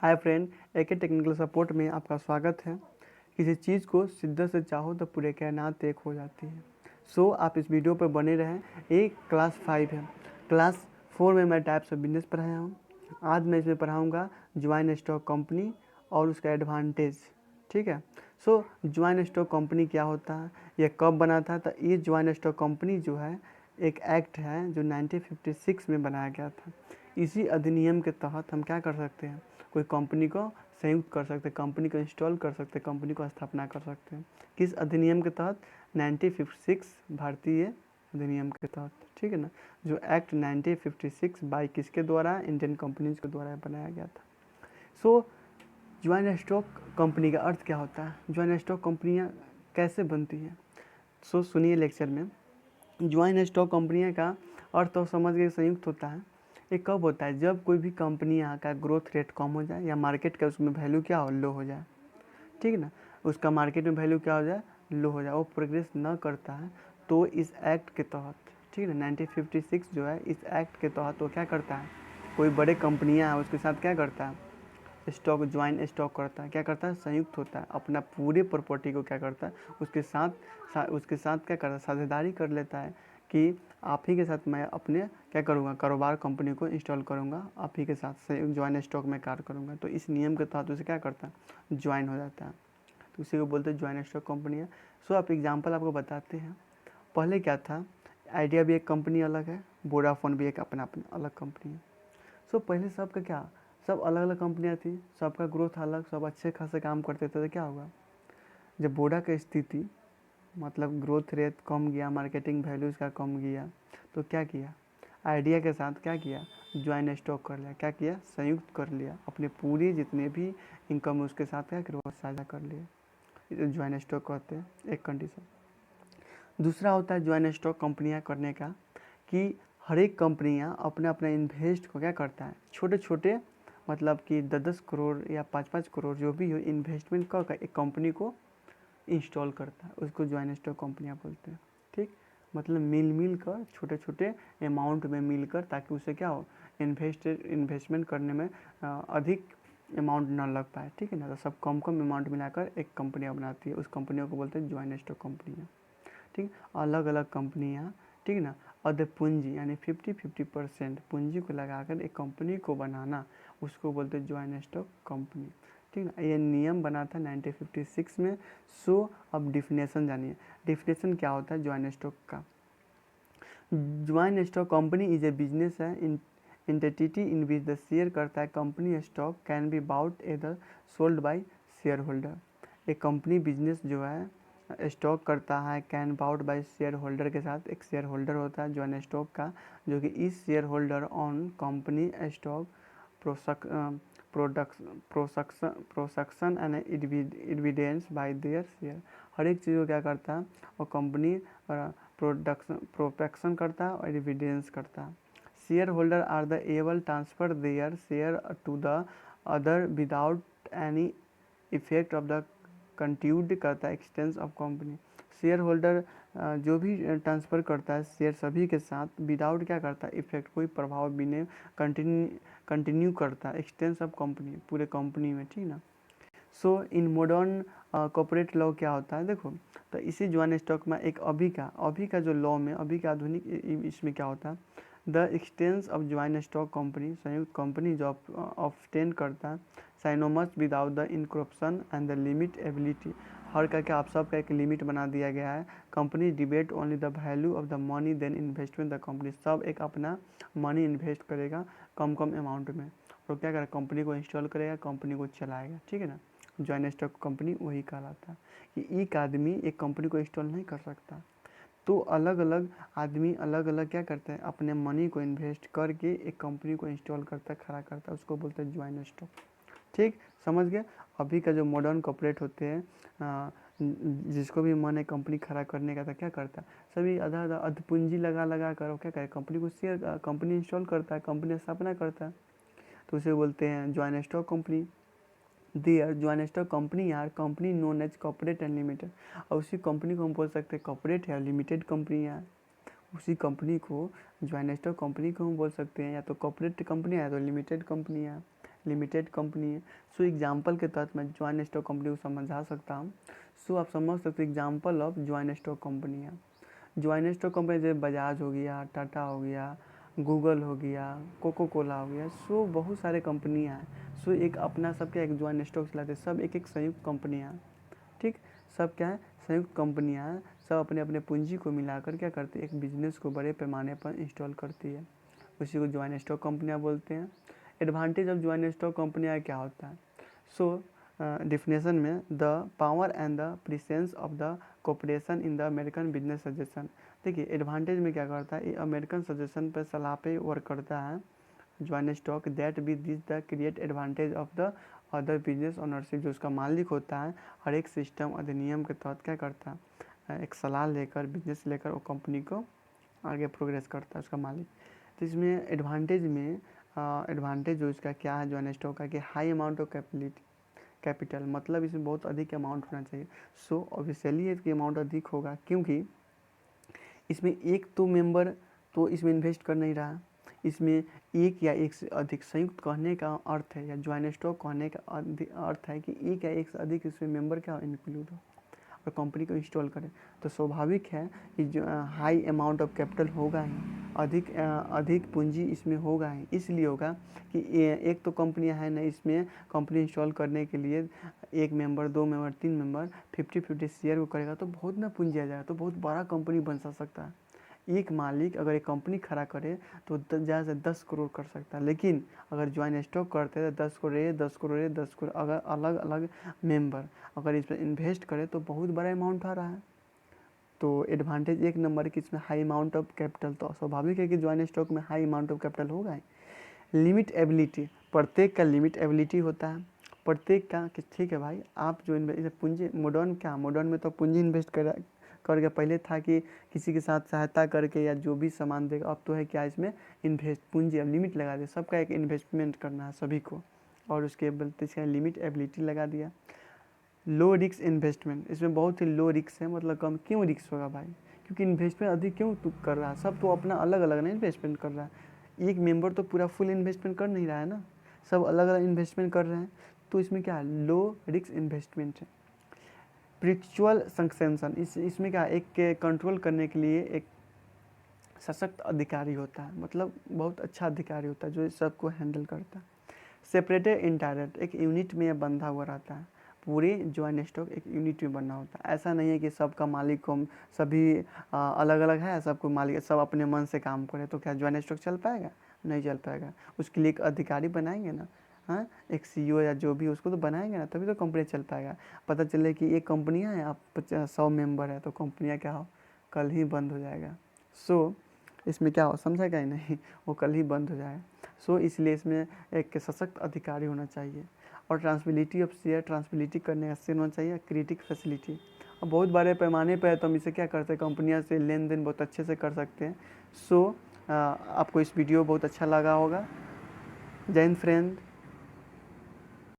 Hi friend, एके technical support में आपका स्वागत है। किसी चीज़ को शिद्दत से चाहो तो पूरे कायनात एक हो जाती है। आप इस वीडियो पर बने रहें। ये क्लास 5 है। क्लास 4 में मैं टाइप्स ऑफ बिजनेस पढ़ाया हूँ। आज मैं इसमें पढ़ाऊँगा ज्वाइन स्टॉक कंपनी और उसका एडवांटेज। ठीक है। ज्वाइन स्टॉक कंपनी क्या होता है, यह कब बना था? तो ये ज्वाइन स्टॉक कंपनी जो है एक एक्ट है जो 1956 में बनाया गया था। इसी अधिनियम के तहत हम क्या कर सकते हैं, कोई कंपनी को संयुक्त कर सकते हैं, कंपनी को इंस्टॉल कर सकते हैं, कंपनी को स्थापना कर सकते हैं। किस अधिनियम के तहत? 1956 भारतीय अधिनियम के तहत। ठीक है ना। जो एक्ट 1956 बाई किसके द्वारा? इंडियन कंपनीज के द्वारा बनाया गया था। ज्वाइन स्टॉक कंपनी का अर्थ क्या होता है, ज्वाइन स्टॉक कंपनियां कैसे बनती हैं? सुनिए लेक्चर में। ज्वाइन स्टॉक कंपनियां का अर्थ तो समझ गए, संयुक्त होता है। ये कब होता है? जब कोई भी कंपनियां का ग्रोथ रेट कम हो जाए या मार्केट का उसमें वैल्यू क्या हो, लो हो जाए। ठीक है ना। उसका मार्केट में वैल्यू क्या हो जाए, लो हो जाए, वो प्रोग्रेस न करता है, तो इस एक्ट के तहत, ठीक है ना, 1956 जो है, इस एक्ट के तहत वो क्या करता है, कोई बड़े कंपनियां हैं उसके साथ क्या करता है, स्टॉक ज्वाइन स्टॉक करता है। क्या करता है? संयुक्त होता है। अपना पूरे प्रॉपर्टी को क्या करता है, उसके साथ क्या करता है, साझेदारी कर लेता है कि आप ही के साथ मैं अपने क्या करूँगा, कारोबार कंपनी को इंस्टॉल करूँगा, आप ही के साथ ज्वाइन स्टॉक में कार्य करूँगा। तो इस नियम के तहत उसे क्या करता है, ज्वाइन हो जाता है। तो उसी को बोलते हैं ज्वाइन स्टॉक कंपनी है। आप एग्जाम्पल आपको बताते हैं। पहले क्या था, आइडिया भी एक कंपनी अलग है, वोडाफोन भी एक अपना अपना अलग कंपनी है। पहले सबका क्या, सब अलग अलग कंपनियां थी, सबका ग्रोथ अलग, सब अच्छे खासे काम करते थे। तो क्या होगा, जब वोडा की स्थिति मतलब ग्रोथ रेट कम गया, मार्केटिंग वैल्यूज़ का कम गया, तो क्या किया, आइडिया के साथ क्या किया, ज्वाइन स्टॉक कर लिया। क्या किया, संयुक्त कर लिया, अपने पूरी जितने भी इनकम उसके साथ क्या करो, साझा कर लिया। ज्वाइन स्टॉक कहते हैं, एक कंडीशन। दूसरा होता है ज्वाइन स्टॉक कंपनियां करने का कि हर एक कंपनियां अपना अपना इन्वेस्ट को क्या करता है, छोटे छोटे मतलब कि 10-10 करोड़ या 5-5 करोड़ जो भी हो, इन्वेस्टमेंट कर एक कंपनी को इंस्टॉल करता है, उसको ज्वाइन स्टॉक कंपनियां बोलते हैं। ठीक, मतलब मिल कर छोटे छोटे अमाउंट में मिलकर, ताकि उसे क्या हो, इन्वेस्टमेंट करने में अधिक अमाउंट ना लग पाए। ठीक है ना। तो सब कम कम अमाउंट मिलाकर एक कंपनियाँ बनाती है, उस कंपनियों को बोलते हैं ज्वाइन स्टॉक कंपनियाँ। ठीक, अलग अलग कंपनियाँ, ठीक है ना। अध पूंजी यानी 50-50% पूंजी को लगाकर एक कंपनी को बनाना, उसको बोलते हैं ज्वाइन स्टॉक कंपनी। ठीक ना। ये नियम बना था 1956 में। अब डिफिनेशन जानिए, डिफिनेशन क्या होता है ज्वाइन स्टॉक का। Joint stock company is a business है entity in which the share करता है company stock can be bought either sold by shareholder. एक कंपनी बिजनेस जो है स्टॉक करता है can bought by shareholder के साथ, एक शेयर होल्डर होता है ज्वाइन स्टॉक का, जो कि इस shareholder on company stock protection and evidence by their share. हर एक चीज़ को क्या करता है, और कंपनी प्रोटेक्शन करता है और एविडेंस करता है। Shareholder are the able transfer their share to the other without any effect of the continued करता है existence of company. Shareholder जो भी ट्रांसफ़र करता है शेयर सभी के साथ, विदाउट क्या करता है, इफेक्ट कोई प्रभाव बिना कंटिन्यू करता है एक्सटेंस ऑफ कंपनी, पूरे कंपनी में। ठीक ना। इन मॉडर्न कॉर्पोरेट लॉ क्या होता है, देखो, तो इसी ज्वाइन स्टॉक में एक अभी का जो लॉ में, अभी का आधुनिक इसमें क्या होता है, the existence of joint stock company, संयुक्त कंपनी जो ऑब्टेन करता है synonymous without the interruption and the limit ability. हर का क्या, आप सबका एक लिमिट बना दिया गया है। Company debate only the value of the money then investment the company, सब एक अपना मनी इन्वेस्ट करेगा कम कम अमाउंट में, और क्या करेगा, कंपनी को इंस्टॉल करेगा, कंपनी को चलाएगा। ठीक है ना। ज्वाइन स्टॉक कंपनी वही कहलाता है कि एक आदमी एक कंपनी को इंस्टॉल नहीं कर सकता। तो अलग अलग आदमी अलग अलग क्या करते हैं, अपने मनी को इन्वेस्ट करके एक कंपनी को इंस्टॉल करता है, खड़ा करता है, उसको बोलते हैं ज्वाइन स्टॉक। ठीक, समझ गए। अभी का जो मॉडर्न कॉर्पोरेट होते हैं, जिसको भी मन है कंपनी खड़ा करने का, तो क्या करता है, सभी आधा आधा अधपूंजी लगा कर क्या करे, कंपनी को शेयर, कंपनी इंस्टॉल करता है, कंपनी स्थापना करता है, तो उसे बोलते हैं joint stock company. Their joint stock company यार company known as corporate and limited. और उसी कंपनी को हम बोल सकते हैं कॉर्पोरेट या लिमिटेड कंपनी है। उसी कंपनी को ज्वाइन स्टॉक कंपनी को हम बोल सकते हैं या तो कॉर्पोरेट कंपनी है या तो लिमिटेड कंपनी है। लिमिटेड कंपनी है। सो एग्जाम्पल के तहत मैं ज्वाइंट स्टॉक कंपनी को समझा सकता हूँ। सो आप समझ सकते हो example of joint stock company है। ज्वाइंट स्टॉक कंपनी जैसे बजाज हो गया, टाटा हो गया, गूगल हो गया, कोको कोला हो गया, सो बहुत सारे कंपनियाँ हैं। सो एक अपना सब क्या एक ज्वाइंट स्टॉक चलाते हैं, सब एक एक संयुक्त कंपनियाँ, ठीक, सब क्या है संयुक्त कंपनियाँ हैं। सब अपने अपने पूंजी को मिलाकर क्या करती है, एक बिजनेस को बड़े पैमाने पर इंस्टॉल करती है, उसी को ज्वाइंट स्टॉक कंपनियाँ बोलते हैं। एडवांटेज ऑफ ज्वाइंट स्टॉक कंपनियाँ क्या होता है? सो डिफिनेशन में the power and the presence of the cooperation in the American business suggestion. देखिए एडवांटेज में क्या करता है, ये अमेरिकन सजेशन पर सलाह पे वर्क करता है joint stock, that with this the create advantage of the other business ownership. जो उसका मालिक होता है हर एक सिस्टम अधिनियम के तहत क्या करता है, एक सलाह लेकर बिजनेस लेकर वो कंपनी को आगे प्रोग्रेस करता है उसका मालिक। तो इसमें एडवांटेज में एडवांटेज जो इसका क्या है ज्वाइंट स्टॉक का, कि हाई अमाउंट ऑफ कैपिटल, मतलब इसमें बहुत अधिक अमाउंट होना चाहिए। सो ऑब्वियसली इसकी अमाउंट अधिक होगा, क्योंकि इसमें एक तो मेंबर तो इसमें इन्वेस्ट कर नहीं रहा, इसमें एक या एक से अधिक, संयुक्त कहने का अर्थ है या ज्वाइंट स्टॉक कहने का अर्थ है कि एक या एक से अधिक इसमें मेंबर क्या इंक्लूड हो और कंपनी को इंस्टॉल करें। तो स्वाभाविक है कि जो हाई अमाउंट ऑफ कैपिटल होगा ही, अधिक पूंजी इसमें होगा ही। इसलिए होगा कि एक तो कंपनियां हैं ना, इसमें कंपनी इंस्टॉल करने के लिए एक मेंबर, दो मेंबर, तीन मेंबर 50-50 शेयर को करेगा तो बहुत ना पूंजी आ जाएगा, तो बहुत बड़ा कंपनी बन सकता है। एक मालिक अगर एक कंपनी खड़ा करे तो ज़्यादा से 10 करोड़ कर सकता है, लेकिन अगर ज्वाइंट स्टॉक करते हैं 10 करोड़, 10 करोड़, 10 करोड़, अगर अलग अलग मेंबर अगर इसमें इन्वेस्ट करे तो बहुत बड़ा अमाउंट आ रहा है। तो एडवांटेज एक नंबर की इसमें हाई अमाउंट ऑफ कैपिटल, तो स्वाभाविक है कि ज्वाइंट स्टॉक में हाई अमाउंट ऑफ कैपिटल होगा ही। लिमिट एबिलिटी, प्रत्येक का लिमिट एबिलिटी होता है, प्रत्येक का कि ठीक है भाई आप जो पूंजी मॉडर्न में तो पूंजी इन्वेस्ट करके पहले था कि किसी के साथ सहायता करके या जो भी सामान देगा, अब तो है क्या इसमें इन्वेस्ट पूंजी, अब लिमिट लगा दे, सबका एक इन्वेस्टमेंट करना है सभी को, और उसके बदले इसका लिमिट एबिलिटी लगा दिया। लो रिस्क इन्वेस्टमेंट, इसमें बहुत ही लो रिस्क है, मतलब कम क्यों रिस्क होगा भाई, क्योंकि इन्वेस्टमेंट अधिक क्यों तू कर रहा है, सब तो अपना अलग अलग ना इन्वेस्टमेंट कर रहा है, एक मेंबर तो पूरा फुल इन्वेस्टमेंट कर नहीं रहा है ना, सब अलग अलग इन्वेस्टमेंट कर रहे हैं। तो इसमें क्या है, लो रिस्क इन्वेस्टमेंट है। प्रिचुअल संक्सेशन, इसमें क्या एक कंट्रोल करने के लिए एक सशक्त अधिकारी होता है, मतलब बहुत अच्छा अधिकारी होता है जो इस सबको हैंडल करता है। सेपरेटेड इंडायरेक्ट, एक यूनिट में बंधा हुआ रहता है, पूरे ज्वाइंट स्टॉक एक यूनिट में बना होता है। ऐसा नहीं है कि सबका मालिक को सभी अलग अलग है, सबको मालिक सब अपने मन से काम करे, तो क्या ज्वाइंट स्टॉक चल पाएगा, नहीं चल पाएगा। उसके लिए एक अधिकारी बनाएंगे ना, हाँ एक सीईओ या जो भी उसको तो बनाएंगे ना, तभी तो कंपनी चल पाएगा। पता चले कि एक कंपनियाँ हैं, आप 100 मेंबर है, तो कंपनियाँ क्या हो कल ही बंद हो जाएगा। सो इसमें क्या हो समझा क्या ही नहीं, वो कल ही बंद हो जाएगा। सो इसलिए इसमें एक सशक्त अधिकारी होना चाहिए, और ट्रांसबिलिटी ऑफ शेयर, ट्रांसबिलिटी करने का शेयर होना चाहिए, क्रिटिक फैसिलिटी। और बहुत बड़े पैमाने पर है तो हम इसे क्या करते हैं, कंपनियां से लेन देन बहुत अच्छे से कर सकते हैं। सो आपको इस वीडियो बहुत अच्छा लगा होगा। जय हिंद फ्रेंड।